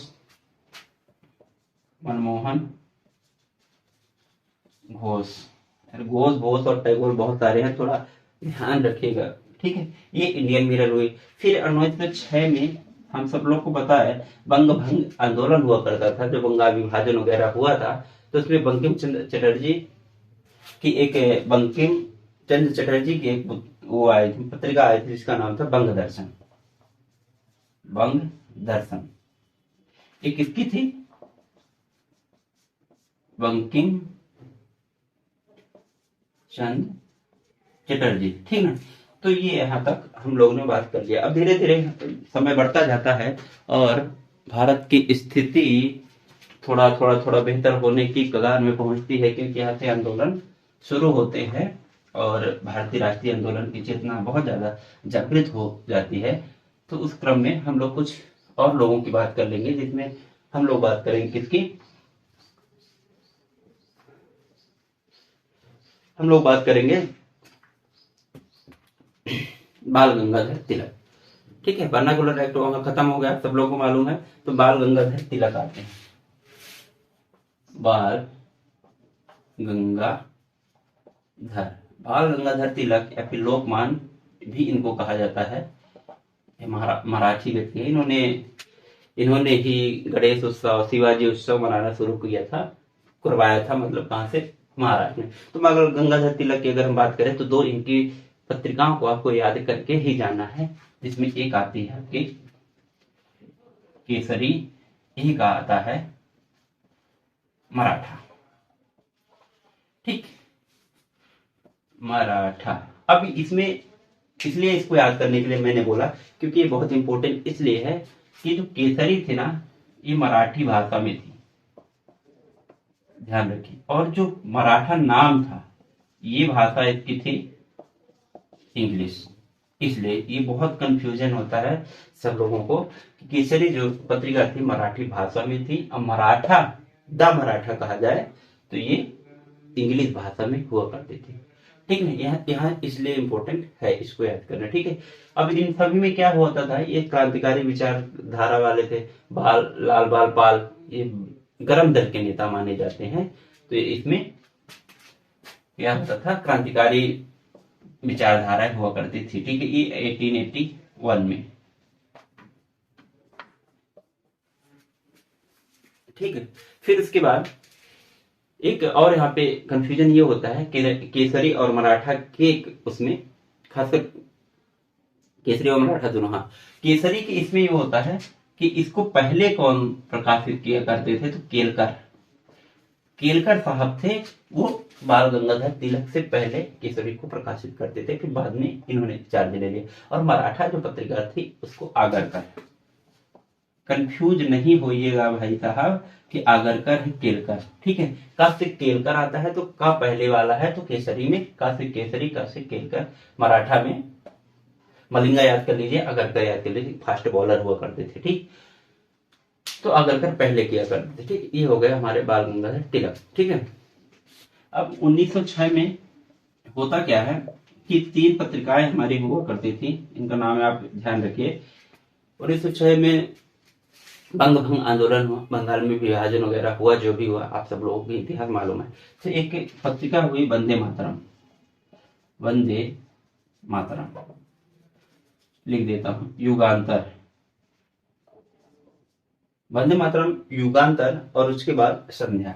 और टैगोर बहुत सारे हैं, थोड़ा ध्यान रखिएगा। ठीक है, ये इंडियन मिरर हुई। फिर 1906 में हम सब लोग को पता है बंग भंग आंदोलन हुआ करता था, जो बंगाल विभाजन वगैरह हुआ था। तो उसमें बंकिम चंद्र चटर्जी की एक वो आई थी, पत्रिका आई थी, जिसका नाम था बंग दर्शन। ये किसकी थी? बंकिम चंद्र चटर्जी। ठीक ना, तो ये यहाँ तक हम लोगों ने बात कर लिया। अब धीरे धीरे समय बढ़ता जाता है और भारत की स्थिति थोड़ा बेहतर होने की कगार में पहुंचती है, क्योंकि यहाँ से आंदोलन शुरू होते हैं और भारतीय राष्ट्रीय आंदोलन की चेतना बहुत ज्यादा जागृत हो जाती है। तो उस क्रम में हम लोग कुछ और लोगों की बात कर लेंगे, जिसमें हम लोग बात करेंगे किसकी? हम लोग बात करेंगे बाल गंगाधर तिलक। ठीक है, वर्नाकुलर एक्ट वहां खत्म हो गया, सब लोगों को मालूम है। तो बाल गंगाधर तिलक आते हैं। बाल गंगाधर तिलक या फिर लोकमान्य भी इनको कहा जाता है। मराठी व्यक्ति है। इन्होंने ही गणेश उत्सव, शिवाजी उत्सव मनाना शुरू किया था, करवाया था, मतलब कहां से? महाराष्ट्र में। तो बाल गंगाधर तिलक की अगर हम बात करें तो दो इनकी पत्रिकाओं को आपको याद करके ही जाना है, जिसमें एक आती है आपकी केसरी, एक आता है मराठा। ठीक, मराठा। अब इसमें इसलिए इसको याद करने के लिए मैंने बोला, क्योंकि ये बहुत इंपॉर्टेंट इसलिए है कि जो केसरी थी ना, ये मराठी भाषा में थी, ध्यान रखिए। और जो मराठा नाम था, ये भाषा इसकी थी इंग्लिश। इसलिए ये बहुत कंफ्यूजन होता है सब लोगों को। केसरी जो पत्रिका थी मराठी भाषा में थी, अब द मराठा कहा जाए तो ये इंग्लिश भाषा में हुआ करती थी। ठीक है, यहाँ यहाँ इसलिए इम्पोर्टेंट है, इसको याद करना। ठीक है, अब इन सभी में क्या होता था, ये क्रांतिकारी विचारधारा वाले थे। लाल बाल पाल ये गर्म दल के नेता माने जाते हैं। तो इसमें क्या होता था, क्रांतिकारी विचारधारा हुआ करती थी। ठीक है, ये 1881 में। ठीक है, फिर उसके बाद एक और यहाँ पे कंफ्यूजन ये होता है कि केसरी और मराठा के उसमें, खासकर केसरी और मराठा दोनों। हाँ, केसरी के इसमें ये होता है कि इसको पहले कौन प्रकाशित किया करते थे, तो केलकर साहब थे, वो बाल गंगाधर तिलक से पहले केसरी को प्रकाशित करते थे, फिर बाद में इन्होंने चार्ज ले लिया। और मराठा जो पत्रिका थी उसको आगरकर। कंफ्यूज नहीं होइएगा भाई साहब कि आगरकर है केलकर। ठीक है, का से केलकर आता है तो का पहले वाला है, तो केसरी में का से केसरी, का से केलकर। मराठा में मलिंगा याद कर लीजिए, आगरकर याद कर लीजिए, फास्ट बॉलर हुआ करते थे। ठीक, तो आगरकर पहले किया करते थे। ठीक, ये हो गया हमारे बाल गंगाधर तिलक। ठीक है, अब 1906 में होता क्या है कि 3 पत्रिकाएं हमारी हुआ करती थी, इनका नाम आप ध्यान रखिए। 1906 में बंग भंग आंदोलन हुआ, बंगाल में विभाजन वगैरह हुआ, जो भी हुआ आप सब लोगों को इतिहास मालूम है। तो एक पत्रिका हुई वंदे मातरम। वंदे मातरम लिख देता हूं, युगांतर, वंदे मातरम, युगांतर, और उसके बाद संध्या।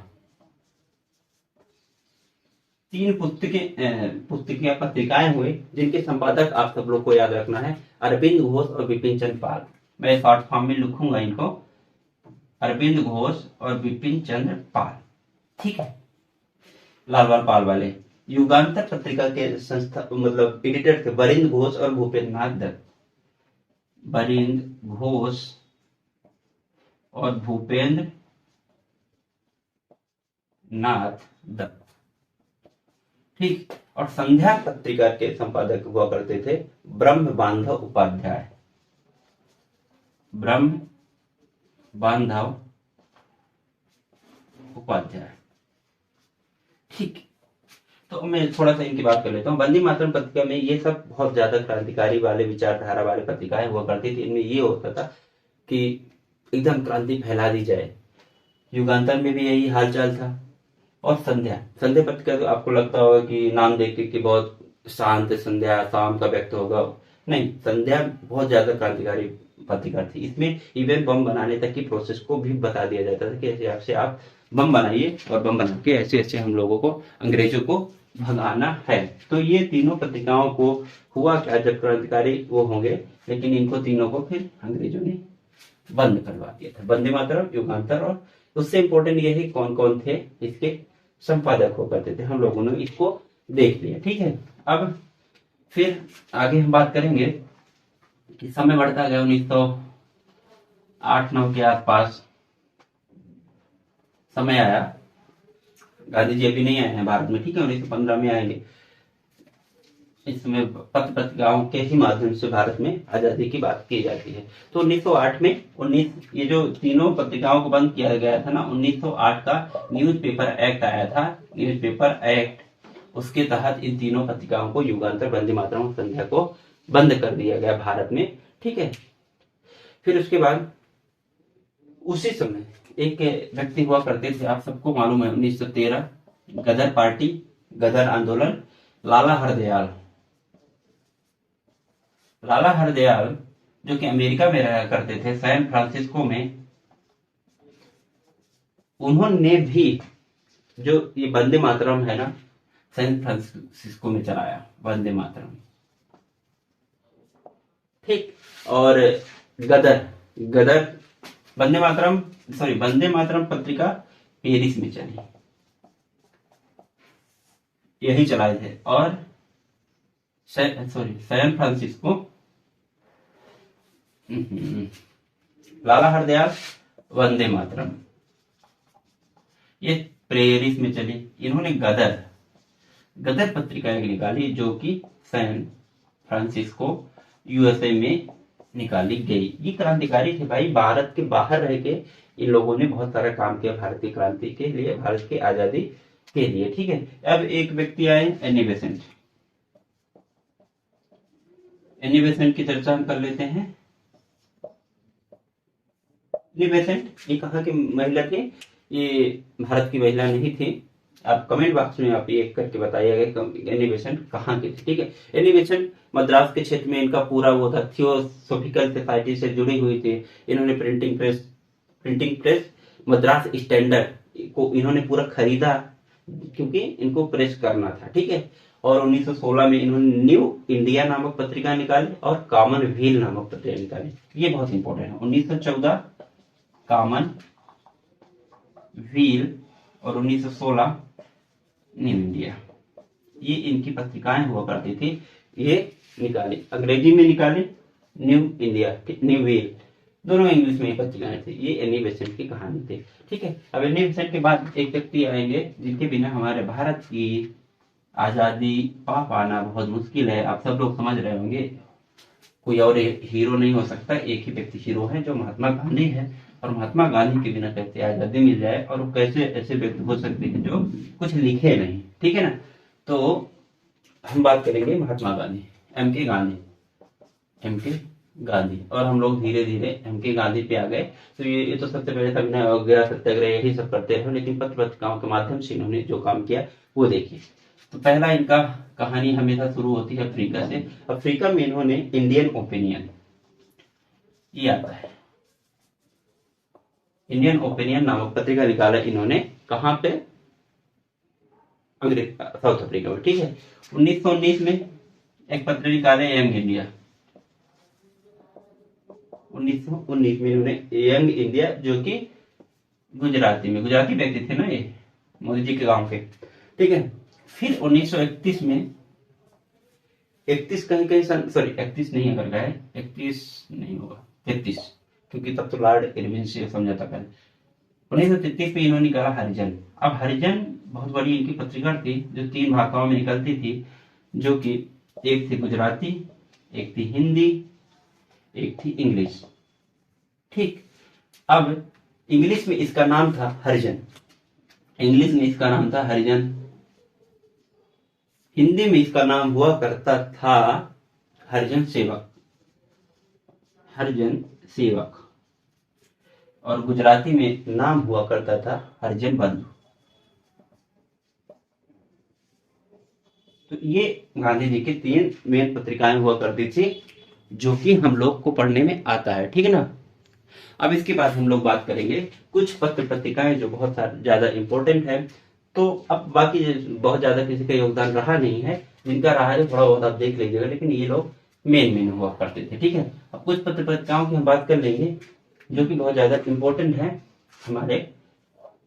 3 पुस्तकें पत्रिकाएं हुई, जिनके संपादक आप सब लोग को याद रखना है, अरविंद घोष और विपिन चंद्र पाल। मैं शॉर्ट फॉर्म में लिखूंगा इनको, अरविंद घोष और विपिन चंद्र पाल। ठीक है, लाल बाल पाल वाले। युगांतर पत्रिका के संस्था मतलब एडिटर थे वरिंद घोष और भूपेंद्र नाथ दत्त। वरिंद घोष और भूपेंद्र नाथ दत्त। ठीक, और संध्या पत्रिका के संपादक हुआ करते थे ब्रह्म बांधव उपाध्याय। ब्रह्म बांधव उपाध्याय। ठीक, तो मैं थोड़ा सा इनकी बात कर लेता हूँ। वंदे मातरम पत्रिका में ये सब बहुत ज्यादा क्रांतिकारी वाले विचारधारा वाले पत्रिकाएं हुआ करती थी। इनमें ये होता था कि एकदम क्रांति फैला दी जाए। युगांतर में भी यही हालचाल था। और संध्या पत्रिका तो आपको लगता होगा कि नाम देख के कि बहुत शांत संध्या, शाम का व्यक्त होगा। नहीं, संध्या बहुत ज्यादा क्रांतिकारी पत्रिका थी। इसमें इवन बम बनाने तक की प्रोसेस को भी बता दिया जाता था कि ऐसे आपसे आप बम बनाइए और बम बना के ऐसे ऐसे हम लोगों को, अंग्रेजों को भगाना है। तो ये तीनों पत्रिकाओं को हुआ क्या, जब क्रांतिकारी वो होंगे, लेकिन इनको तीनों को फिर अंग्रेजों ने बंद करवा दिया था। वंदे मातरम, युगांतर, और उससे इंपॉर्टेंट ये है कौन कौन थे इसके संपादक हो करते थे, हम लोगों ने इसको देख लिया। ठीक है, अब फिर आगे हम बात करेंगे कि समय बढ़ता गया। 1908-9 के आसपास समय आया। गांधी जी अभी नहीं आए हैं भारत में। ठीक है, 1915 में आएंगे। इस समय पत्र पत्रिकाओं के ही माध्यम से भारत में आजादी की बात की जाती है। तो 1908 में ये जो तीनों पत्रिकाओं को बंद किया गया था ना, 1908 का न्यूज़पेपर एक्ट आया था। न्यूज़पेपर एक्ट, उसके तहत इन तीनों पत्रिकाओं को, युगांतर, वंदे मातरम और संध्या को बंद कर दिया गया भारत में। ठीक है, फिर उसके बाद उसी समय एक व्यक्ति हुआ करते थे, आप सबको मालूम है, 1913 गदर पार्टी, गदर आंदोलन, लाला हरदयाल जो कि अमेरिका में रहा करते थे, सैन फ्रांसिस्को में। उन्होंने भी जो ये वंदे मातरम है ना, सैन फ्रांसिस्को में चलाया वंदे मातरम। ठीक, और गदर वंदे मातरम पत्रिका पेरिस में चली, यही चलाए थे। और सैन फ्रांसिस्को, लाला हरदयाल, वंदे मातरम, ये पेरिस में चली। इन्होंने गदर पत्रिका निकाली, जो कि सैन फ्रांसिस्को यूएसए में निकाली गई। ये क्रांतिकारी थे भाई, भारत के बाहर रह के इन लोगों ने बहुत सारा काम किया भारतीय क्रांति के लिए, भारत की आजादी के लिए। ठीक है, अब एक व्यक्ति आए, एनी बेसेंट। एनी बेसेंट की चर्चा हम कर लेते हैं। एनी बेसेंट ये कहाँ की महिला थी? ये भारत की महिला नहीं थी। आप कमेंट बॉक्स में आप ये करके बताइएगा एनी बेसेंट कहाँ की थी। ठीक है, एनी बेसेंट मद्रास के क्षेत्र में इनका पूरा वो था, थियोसॉफिकल सोसाइटी से जुड़ी हुई थी। इन्होंने प्रिंटिंग प्रेस मद्रास स्टैंडर्ड को इन्होंने पूरा खरीदा, क्योंकि इनको प्रेस करना था। ठीक है, और 1916 में इन्होंने न्यू इंडिया नामक पत्रिका निकाली और कॉमनवेल्थ नामक पत्रिका निकाली। ये बहुत इंपॉर्टेंट है। 1914 कॉमन व्हील और 1916 न्यू इंडिया, ये इनकी पत्रिकाएं हुआ करती थी। ये निकाली, अंग्रेजी में निकाली न्यू इंडिया, न्यू व्हील, दोनों इंग्लिश में पत्रिकाएं थी। ये एनी बेसेंट की कहानी थी। ठीक है, अब एनी बेसेंट के बाद एक व्यक्ति आएंगे जिनके बिना हमारे भारत की आजादी पा पाना बहुत मुश्किल है। आप सब लोग समझ रहे होंगे, कोई और हीरो नहीं हो सकता, एक ही व्यक्ति हीरो है जो महात्मा गांधी है। और महात्मा गांधी के बिना कैसे आजादी मिल जाए, और कैसे ऐसे व्यक्ति हो सकते हैं जो कुछ लिखे नहीं। ठीक है ना, तो हम बात करेंगे महात्मा गांधी, एम के गांधी। और हम लोग धीरे धीरे एम के गांधी पे आ गए। तो ये तो सबसे पहले था विनय अवज्ञा सत्याग्रह, यही सब करते रहे, लेकिन पत्र पत्रिकाओं के माध्यम से इन्होंने जो काम किया वो देखिए। तो पहला इनका कहानी हमेशा शुरू होती है अफ्रीका से। अफ्रीका में इन्होंने इंडियन ओपिनियन, ये आता है, इंडियन ओपिनियन नामक पत्रिका निकाला इन्होंने। कहां पे? साउथ अफ्रीका में। ठीक है, 1919 में एक पत्र निकाले यंग इंडिया। 1919 में इन्होंने यंग इंडिया, जो कि गुजराती व्यक्ति थे ना ये, मोदी जी के गांव के। ठीक है, फिर 1931 में 31 कहीं कहीं सॉरी 31 नहीं अगर गए, 31 नहीं होगा, 33, क्योंकि तब तो लॉर्ड इरविन से समझौता कर। 1933 में इन्होंने निकाला हरिजन। अब हरिजन बहुत बड़ी इनकी पत्रिका थी, जो 3 भाषाओं में निकलती थी, जो कि एक थी गुजराती, एक थी हिंदी, एक थी इंग्लिश। ठीक, अब इंग्लिश में इसका नाम था हरिजन, इंग्लिश में इसका नाम था हरिजन, हिंदी में इसका नाम हुआ करता था हरिजन सेवक, हरिजन सेवक, और गुजराती में नाम हुआ करता था हरिजन बंधु। तो ये गांधी जी की 3 मेन पत्रिकाएं हुआ करती थी, जो कि हम लोग को पढ़ने में आता है। ठीक है ना, अब इसके बाद हम लोग बात करेंगे कुछ पत्र पत्रिकाएं जो बहुत ज्यादा इंपॉर्टेंट है। तो अब बाकी बहुत ज्यादा किसी का योगदान रहा नहीं है, जिनका रहा है थोड़ा बहुत आप देख लीजिएगा, लेकिन ये लोग मेन हुआ करते थे। ठीक है, अब कुछ पत्र पत्रिकाओं की हम बात कर लेंगे जो कि बहुत ज्यादा इंपॉर्टेंट है हमारे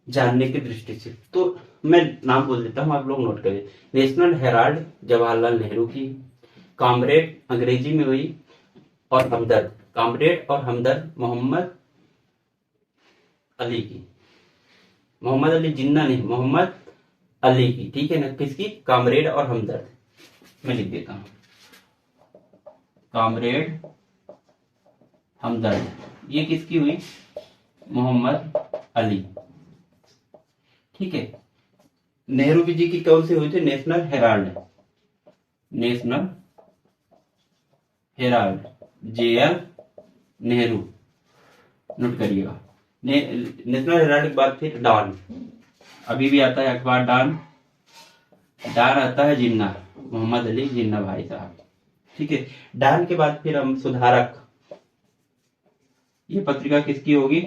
जानने की दृष्टि से। तो मैं नाम बोल देता हूँ, आप लोग नोट करिए। नेशनल हेराल्ड जवाहरलाल नेहरू की, कॉमरेड अंग्रेजी में हुई, और हमदर्द, कॉमरेड और हमदर्द मोहम्मद अली की, मोहम्मद अली जिन्ना नहीं, मोहम्मद अली की। ठीक है ना, किसकी? कॉमरेड और हमदर्द। मैं लिख देता हूं, कॉमरेड हमदर्द, ये किसकी हुई? मोहम्मद अली। ठीक है, नेहरू जी की कौन सी हुई थी? National Herald, national Herald, JL Nehru, note करिएगा। नेशनल हेराल्ड के बाद फिर डॉन, अभी भी आता है अखबार डॉन, डॉन आता है जिन्ना, मोहम्मद अली जिन्ना भाई साहब। ठीक है, डॉन के बाद फिर हम सुधारक, ये पत्रिका किसकी होगी?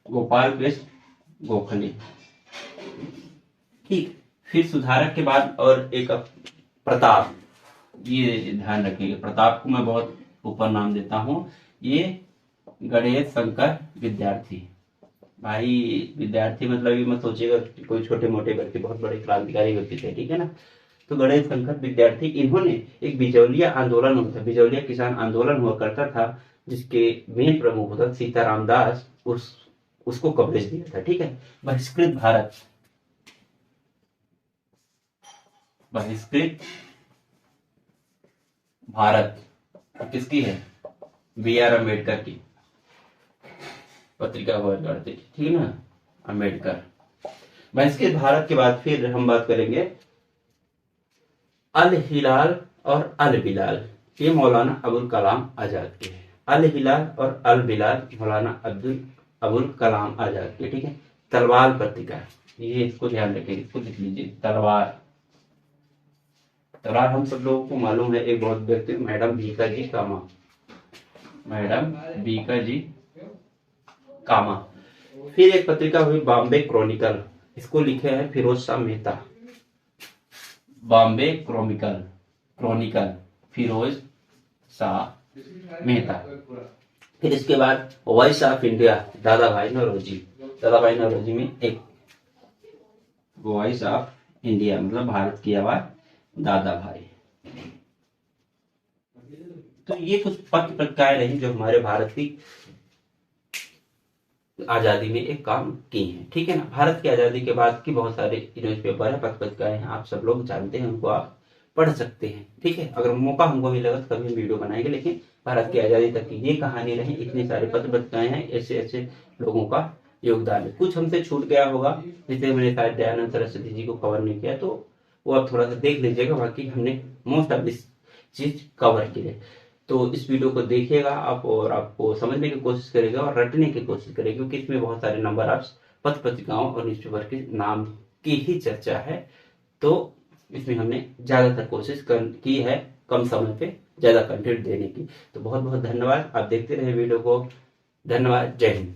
गोपाल कृष्ण गोखले। ठीक, फिर सुधारक के बाद और एक प्रताप, ये ध्यान रखिएगा, प्रताप को मैं बहुत ऊपर नाम देता हूं, ये गणेश शंकर विद्यार्थी। भाई विद्यार्थी मतलब ये मत सोचिएगा कोई छोटे मोटे व्यक्ति, बहुत बड़े क्रांतिकारी व्यक्ति थे। ठीक है ना, तो गणेश शंकर विद्यार्थी, इन्होंने एक बिचौलिया आंदोलन होता था, बिचौलिया किसान आंदोलन हुआ करता था, जिसके मेन प्रमुख होता सीताराम दास, उसको कवरेज दिया था। ठीक है, बहिष्कृत भारत, बहिष्कृत भारत किसकी है? बी आर अम्बेडकर की पत्रिका हुआ करती थी। ठीक है ना, अम्बेडकर। बहिष्कृत भारत के बाद फिर हम बात करेंगे अल हिलाल और अल बिलाल। ये मौलाना अबुल कलाम आजाद के हैं। अल हिलाल और अल बिलाल मौलाना अबुल कलाम आजाद के, ठीक है। तलवार पत्रिका, ये इसको ध्यान रखें, इसको लिख लीजिए, तलवार। तलवार हम सब लोगों को मालूम है, एक बहुत व्यक्ति मैडम भीका जी कामा, मैडम भीका जी कामा। फिर एक पत्रिका हुई बॉम्बे क्रॉनिकल, इसको लिखे हैं फिरोज शाह मेहता, बॉम्बे क्रॉनिकल, क्रॉनिकल फिरोज शाह मेहता। फिर इसके बाद वॉइस ऑफ इंडिया, दादा भाई नौरोजी, दादा भाई नौरोजी में एक वॉइस ऑफ इंडिया मतलब भारत की आवाज, दादा भाई। तो ये कुछ पत्र पत्रिकाएं रही जो हमारे भारत की आजादी में एक काम की हैं, ठीक है ना। भारत की आजादी के बाद की बहुत सारे न्यूज़पेपर है, पत्र पत्रिकाएं हैं, आप सब लोग जानते हैं, उनको आप पढ़ सकते हैं, ठीक है। अगर मौका हमको मिलेगा तो कभी हम वीडियो बनाएंगे, लेकिन भारत की आजादी तक की ये कहानी रही, इतने सारे पत्र पत्रिकाएं हैं, ऐसे ऐसे लोगों का योगदान है। कुछ हमसे छूट गया होगा, जिसे मैंने शायद दयानंद सरस्वती जी को कवर नहीं किया, तो वो आप थोड़ा सा देख लीजिएगा, बाकी हमने मोस्ट ऑफ दिस चीज कवर की है। तो इस वीडियो को देखिएगा आप और आपको समझने की कोशिश करेगा और रटने की कोशिश करेगा, क्योंकि इसमें बहुत सारे नंबर ऑफ पत्र पत्रिकाओं और न्यूज़पेपर के नाम की ही चर्चा है। तो इसमें हमने ज्यादातर कोशिश की है कम समय पे ज्यादा कंटेंट देने की। तो बहुत बहुत धन्यवाद, आप देखते रहे वीडियो को। धन्यवाद, जय हिंद।